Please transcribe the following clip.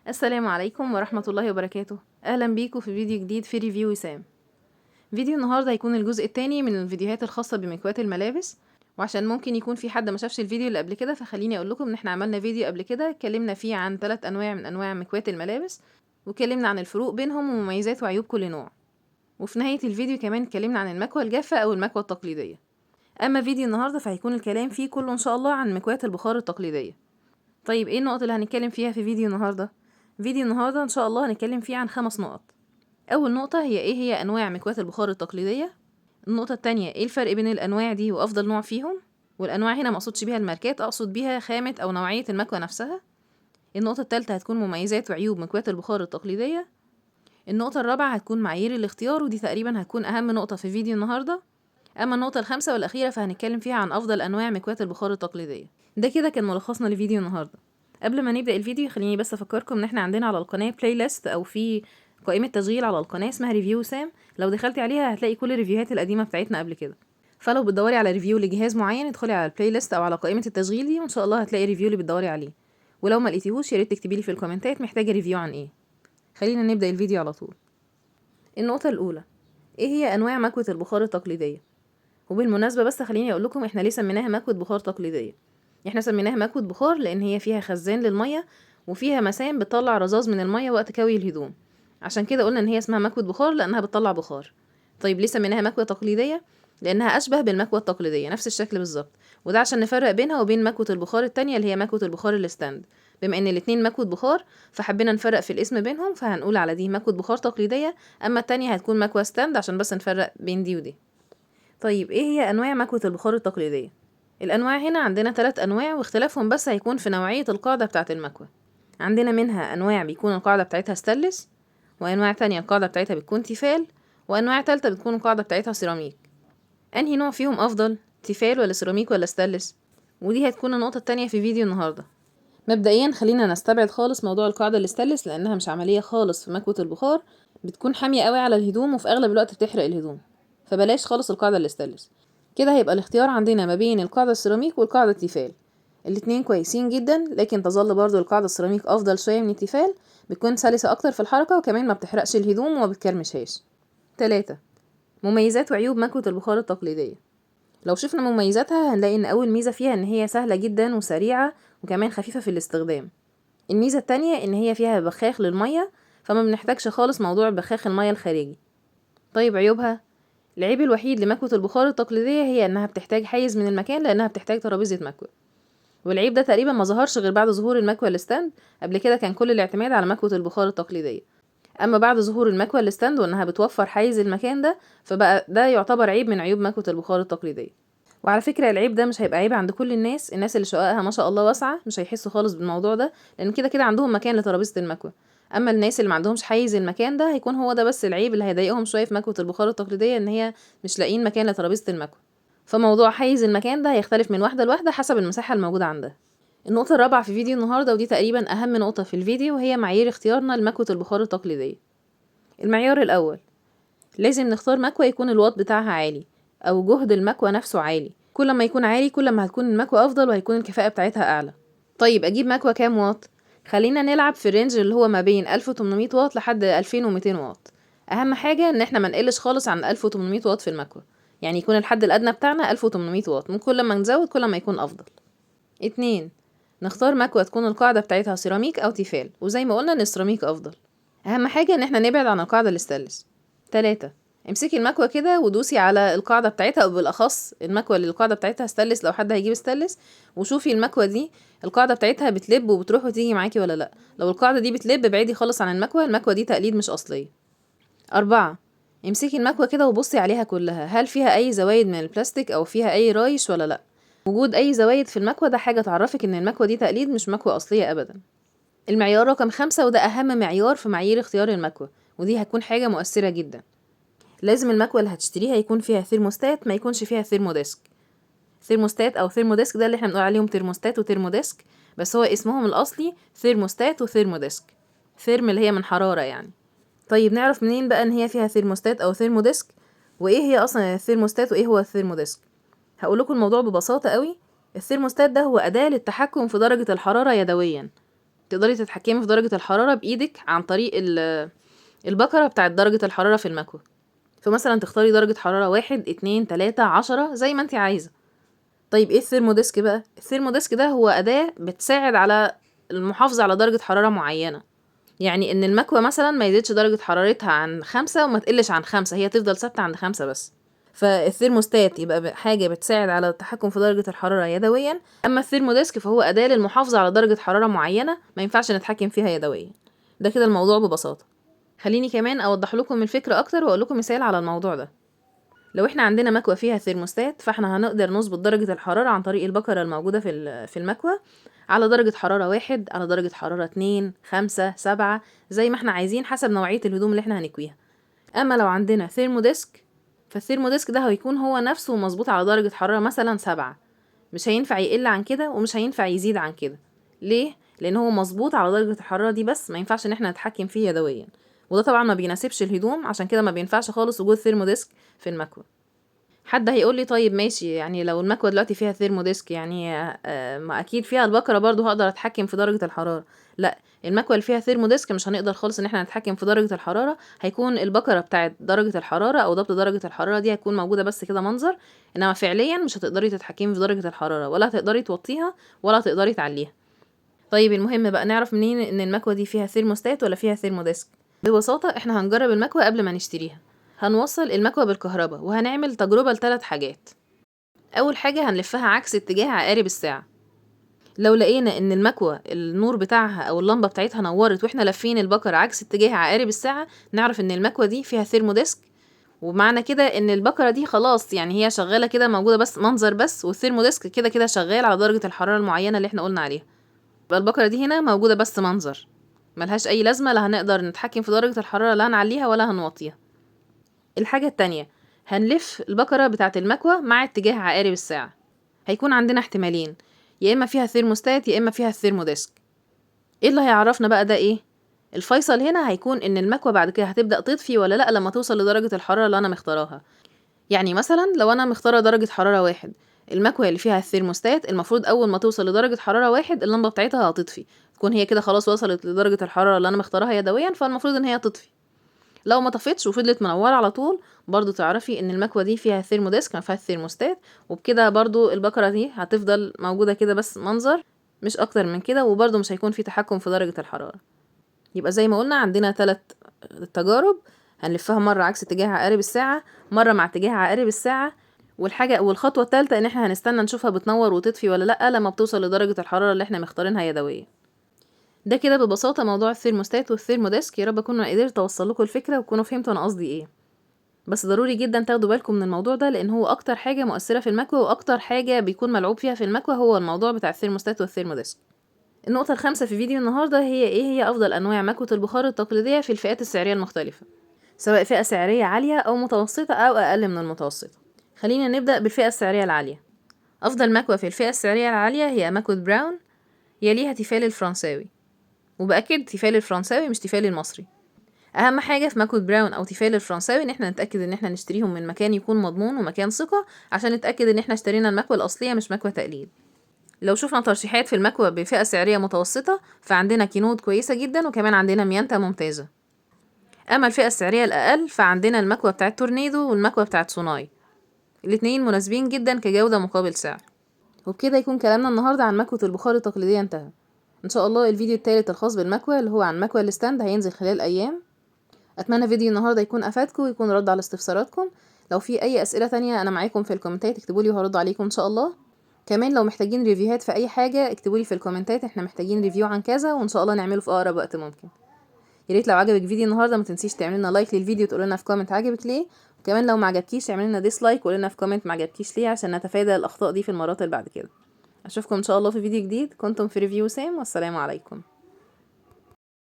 السلام عليكم ورحمة الله وبركاته. أهلا بيكم في فيديو جديد في ريفيو وسام. فيديو النهاردة هيكون الجزء التاني من الفيديوهات الخاصة بمكواة الملابس، وعشان ممكن يكون في حد ما شافش الفيديو اللي قبل كده فخليني أقول لكم إن احنا عملنا فيديو قبل كده اتكلمنا فيه عن 3 أنواع من أنواع مكواة الملابس، واتكلمنا عن الفروق بينهم ومميزات وعيوب كل نوع. وفي نهاية الفيديو كمان اتكلمنا عن المكوة الجافة أو المكوة التقليدية. أما فيديو النهاردة فهيكون الكلام فيه كله إن شاء الله عن مكواة البخار التقليدية. طيب ايه النقط اللي هنتكلم فيها في فيديو النهاردة؟ فيديو النهاردة ان شاء الله هنتكلم فيه عن 5 نقط. اول نقطة هي ايه هي انواع مكواة البخار التقليدية. النقطة التانية ايه الفرق بين الانواع دي وافضل نوع فيهم، والانواع هنا مقصودش بيها الماركات، اقصد بيها خامة او نوعية المكوة نفسها. النقطة التالتة هتكون مميزات وعيوب مكواة البخار التقليدية. النقطة الرابعة هتكون معايير الاختيار، ودي تقريبا هتكون اهم نقطة في فيديو النهاردة. اما النقطة الخامسة والاخيرة فهنتكلم فيها عن افضل انواع مكواة البخار التقليدية. ده كده كان ملخصنا لفيديو النهاردة. قبل ما نبدأ الفيديو خليني بس افكركم ان احنا عندنا على القناة بلاي ليست او في قائمة تشغيل على القناة اسمها ريفيو سام. لو دخلتي عليها هتلاقي كل الريفيوهات القديمة بتاعتنا قبل كده. فلو بتدوري على ريفيو لجهاز معين ادخلي على البلاي ليست او على قائمة التشغيل دي وان شاء الله هتلاقي ريفيو اللي بتدوري عليه. ولو ما لقيتيهوش يا ريت تكتبي لي في الكومنتات محتاجة ريفيو عن ايه. خلينا نبدأ الفيديو على طول. النقطة الأولى، ايه هي انواع مكوة البخار التقليدية؟ وبالمناسبة بس خليني اقول لكم احنا ليه سميناها مكوة بخار تقليدية. احنا سميناها مكوة بخار لان هي فيها خزان للمية وفيها مسام بتطلع رذاذ من المية وقت كوي الهدوم، عشان كده قلنا ان هي اسمها مكوة بخار لانها بتطلع بخار. طيب ليه سميناها مكوة تقليدية؟ لانها اشبه بالمكوة التقليدية، نفس الشكل بالظبط، وده عشان نفرق بينها وبين مكوة البخار التانية اللي هي مكوة البخار الستاند. بما ان الاتنين مكوة بخار فحبينا نفرق في الاسم بينهم، فهنقول على دي مكوة بخار تقليدية، اما التانية هتكون مكوة ستاند عشان بس نفرق بين دي ودي. طيب ايه هي انواع مكوة البخار التقليدية؟ الانواع هنا عندنا 3 انواع، واختلافهم بس هيكون في نوعية القاعدة بتاعة المكوة. عندنا منها انواع بيكون القاعدة بتاعتها ستانلس، وانواع تانية القاعدة بتاعتها بتكون تيفال، وانواع تالتة بتكون القاعدة بتاعتها سيراميك. انهي نوع فيهم افضل، تيفال ولا سيراميك ولا ستانلس؟ ودي هتكون النقطة التانية في فيديو النهاردة. مبدئيا خلينا نستبعد خالص موضوع القاعدة الستانلس لانها مش عملية خالص في مكوة البخار، بتكون حامية قوي على الهدوم وفي اغلب الوقت بتحرق الهدوم، فبلاش خالص القاعدة الستانلس. كده هيبقى الاختيار عندنا ما بين القاعدة السيراميك والقاعدة التيفال. الاتنين كويسين جدا، لكن تظل برضو القاعدة السيراميك افضل شوية من التيفال، بتكون سلسة اكتر في الحركة وكمان ما بتحرقش الهدوم وما بتكرمشهاش. 3. مميزات وعيوب مكوة البخار التقليدية. لو شفنا مميزاتها هنلاقي ان اول ميزة فيها ان هي سهلة جدا وسريعة وكمان خفيفة في الاستخدام. الميزة التانية ان هي فيها بخاخ للمية، فما بنحتاجش خالص موضوع بخاخ المية الخارجي. طيب عيوبها، العيب الوحيد لمكوة البخار التقليدية هي انها بتحتاج حيز من المكان لانها بتحتاج ترابيزة مكوى، والعيب ده تقريبا ما ظهرش غير بعد ظهور المكوى الستاند. قبل كده كان كل الاعتماد على مكوة البخار التقليدية، اما بعد ظهور المكوى الستاند وانها بتوفر حيز المكان ده فبقى ده يعتبر عيب من عيوب مكوة البخار التقليدية. وعلى فكرة العيب ده مش هيبقى عيب عند كل الناس اللي شققها ما شاء الله واسعة مش هيحسوا خالص بالموضوع ده، لان كده كده عندهم مكان لترابيزة المكوى. اما الناس اللي ما عندهمش حيز المكان ده هيكون هو ده بس العيب اللي هيضايقهم شوية في مكوة البخار التقليدية، ان هي مش لاقيين مكان لترابيزة المكوى. فموضوع حيز المكان ده هيختلف من واحدة لواحدة حسب المساحة الموجودة عندها. النقطة الرابعة في فيديو النهاردة ودي تقريبا اهم نقطة في الفيديو وهي معايير اختيارنا لمكوة البخار التقليدية. المعيار الاول، لازم نختار مكوى يكون الواط بتاعها عالي او جهد المكوى نفسه عالي. كل ما يكون عالي كل ما هتكون المكوى افضل وهيكون الكفاءة بتاعتها اعلى. طيب اجيب مكوى كام واط؟ خلينا نلعب في الرينج اللي هو ما بين 1800 واط لحد 2200 واط. اهم حاجة ان احنا ما نقلش خالص عن 1800 واط في المكوى، يعني يكون الحد الادنى بتاعنا 1800 واط، من كل ما نزود كل ما يكون افضل. 2. نختار مكوى تكون القاعدة بتاعتها سيراميك او تيفال، وزي ما قلنا ان السيراميك افضل. اهم حاجة ان احنا نبعد عن القاعدة الستانلس. 3. امسكي المكوى كده ودوسي على القاعدة بتاعتها، او بالاخص المكوى اللي القاعدة بتاعتها ستانلس لو حد هيجيب ستانلس، وشوفي المكوى دي القاعدة بتاعتها بتلب وبتروح وتيجي معاكي ولا لا. لو القاعدة دي بتلب ابعدي خالص عن المكوى دي تقليد مش اصلية. 4. امسكي المكوى كده وبصي عليها كلها، هل فيها اي زوايد من البلاستيك او فيها اي رايش ولا لا. وجود اي زوايد في المكوى ده حاجة تعرفك ان المكوى دي تقليد مش مكوى اصلية ابدا. المعيار رقم 5 وده اهم معيار في معايير اختيار المكوى، ودي هتكون حاجة مؤثرة جدا. لازم المكوى اللي هتشتريها يكون فيها ثيرموستات، ما يكونش فيها ثيرموديسك. ثيرموستات او ثيرموديسك ده اللي احنا بنقول عليهم ترموستات وترموديسك، بس هو اسمهم الاصلي ثيرموستات وثيرموديسك. ثيرم اللي هي من حرارة يعني. طيب نعرف منين بقى ان هي فيها ثيرموستات او ثيرموديسك، وايه هي اصلا الثيرموستات وايه هو الثيرموديسك؟ هقول لكم الموضوع ببساطة قوي. الثيرموستات ده هو أداة للتحكم في درجة الحرارة يدويا. تقدري تتحكمي في درجة الحرارة بإيدك عن طريق البكرة بتاعة درجة الحرارة في المكوة. فمثلا تختاري درجة حرارة 1 2 3 10 زي ما انت عايزة. طيب ايه الثيرموديسك بقى؟ الثيرموديسك ده هو أداة بتساعد على المحافظة على درجة حرارة معينة. يعني ان المكوة مثلا ما يزيدش درجة حرارتها عن 5 وما تقلش عن 5، هي تفضل ثابتة عند 5 بس. فالثيرموستات يبقى حاجة بتساعد على التحكم في درجة الحرارة يدويا، اما الثيرموديسك فهو أداة للمحافظة على درجة حرارة معينة ما ينفعش نتحكم فيها يدويا. ده كده الموضوع ببساطة. خليني كمان اوضح لكم الفكرة اكتر واقول لكم مثال على الموضوع ده. لو احنا عندنا مكوة فيها ثيرموستات، فاحنا هنقدر نظبط درجة الحرارة عن طريق البكرة الموجودة في المكوة على درجة حرارة 1، على درجة حرارة 2 5 7 زي ما احنا عايزين حسب نوعية الهدوم اللي احنا هنكويها. اما لو عندنا ثيرموديسك، فالثيرموديسك ده هيكون هو نفسه مظبوط على درجة حرارة مثلا 7، مش هينفع يقل عن كده ومش هينفع يزيد عن كده. ليه؟ لان هو مظبوط على درجة الحرارة دي بس، ما ينفعش ان احنا نتحكم فيه يدويا، وده طبعا ما بيناسبش الهدوم، عشان كده ما بينفعش خالص وجود ثيرموديسك في المكوة. حد هيقول لي طيب ماشي، يعني لو المكوة دلوقتي فيها ثيرموديسك يعني ما اكيد فيها البكرة برضو هقدر اتحكم في درجة الحرارة. لا، المكوة اللي فيها ثيرموديسك مش هنقدر خالص ان احنا نتحكم في درجة الحرارة. هيكون البكرة بتاعت درجة الحرارة او ضبط درجة الحرارة دي هتكون موجودة بس كده منظر، انما فعليا مش هتقدري تتحكمي في درجة الحرارة، ولا هتقدري توطيها ولا هتقدري تعليها. طيب المهم بقى نعرف منين ان المكوة دي فيها ثيرموستات ولا فيها ثيرموديسك؟ ببساطة احنا هنجرب المكوة قبل ما نشتريها. هنوصل المكوة بالكهرباء وهنعمل تجربة ل3 حاجات. اول حاجة هنلفها عكس اتجاه عقارب الساعة. لو لقينا ان المكوة النور بتاعها او اللمبة بتاعتها نورت واحنا لافين البكرة عكس اتجاه عقارب الساعة، نعرف ان المكوة دي فيها ثيرموديسك، ومعنى كده ان البكرة دي خلاص يعني هي شغالة كده موجودة بس منظر بس، والثيرموديسك كده كده شغال على درجة الحرارة المعينة اللي احنا قلنا عليها. يبقى البكرة دي هنا موجودة بس منظر، ملهاش اي لازمة، لا هنقدر نتحكم في درجة الحرارة، لا هنعليها ولا هنوطيها. الحاجة التانية، هنلف البكرة بتاعة المكوة مع اتجاه عقارب الساعة. هيكون عندنا احتمالين، يا اما فيها ثيرموستات يا اما فيها ثيرموديسك. ايه اللي هيعرفنا بقى ده ايه؟ الفيصل هنا هيكون ان المكوة بعد كده هتبدأ تطفي ولا لا لما توصل لدرجة الحرارة اللي انا مختاراها. يعني مثلا لو انا مختارة درجة حرارة 1، المكوة اللي فيها الثيرموستات المفروض اول ما توصل لدرجة حرارة 1 اللمبة بتاعتها هتطفي، تكون هي كده خلاص وصلت لدرجة الحرارة اللي انا مختارها يدويا، فالمفروض ان هي تطفي. لو ما طفتش وفضلت منوره على طول، برضو تعرفي ان المكوه دي فيها ثيرموديسك ما فيهاش ثيرموستات، وبكده برضو البكره دي هتفضل موجوده كده بس منظر، مش اكتر من كده، وبرضو مش هيكون في تحكم في درجه الحراره. يبقى زي ما قلنا عندنا 3 تجارب، هنلفها مره عكس اتجاه عقارب الساعه، مره مع اتجاه عقارب الساعه، والخطوه الثالثه ان احنا هنستنى نشوفها بتنور وتطفي ولا لا لما بتوصل لدرجه الحراره اللي احنا مختارينها يدويا. ده كده ببساطة موضوع الثيرموستات والثيرموديسك. يا رب اكون قدرت اوصل لكم الفكرة وتكونوا فهمتوا انا قصدي ايه. بس ضروري جدا تاخدوا بالكم من الموضوع ده، لان هو اكتر حاجة مؤثرة في المكوة واكتر حاجة بيكون ملعوب فيها في المكوة هو الموضوع بتاع الثيرموستات والثيرموديسك. النقطة الخامسة في فيديو النهاردة هي ايه هي افضل انواع مكوة البخار التقليدية في الفئات السعرية المختلفة، سواء فئة سعرية عالية او متوسطة او اقل من المتوسطة. خلينا نبدأ بالفئة السعرية العالية. افضل مكوة في الفئة السعرية العالية هي مكوة براون، يليها تيفال الفرنساوي، وبأكد تيفال الفرنساوي مش تيفال المصري. اهم حاجه في مكوة براون او تيفال الفرنساوي ان احنا نتاكد ان احنا نشتريهم من مكان يكون مضمون ومكان ثقه، عشان نتاكد ان احنا اشترينا المكوة الاصليه مش مكوة تقليد. لو شفنا ترشيحات في المكوة بفئه سعريه متوسطه، فعندنا كينود كويسه جدا وكمان عندنا ميانتا ممتازه. اما الفئه السعريه الاقل فعندنا المكوة بتاعت تورنيدو والمكوة بتاعت سوناي، الاتنين مناسبين جدا كجوده مقابل سعر. وبكده يكون كلامنا النهارده عن مكوة البخار التقليديه انتهى. ان شاء الله الفيديو الثالث الخاص بالمكوة اللي هو عن مكوة الستاند هينزل خلال ايام. اتمنى فيديو النهارده يكون افادكم ويكون رد على استفساراتكم. لو في اي اسئله تانية انا معاكم في الكومنتات اكتبوا لي وهرد عليكم ان شاء الله. كمان لو محتاجين ريفيوهات في اي حاجه اكتبوا لي في الكومنتات احنا محتاجين ريفيو عن كذا، وان شاء الله نعمله في اقرب وقت ممكن. يا ريت لو عجبك فيديو النهارده ما تنسيش تعملي لنا لايك للفيديو وتقول لنا في كومنت عجبك ليه، وكمان لو ما عجبكيش اعملي لنا ديسلايك وقول لنا في كومنت ما عجبكيش ليه عشان نتفادى الاخطاء دي في المرات اللي بعد كده. اشوفكم ان شاء الله في فيديو جديد. كنتم في ريفيو سام، والسلام عليكم.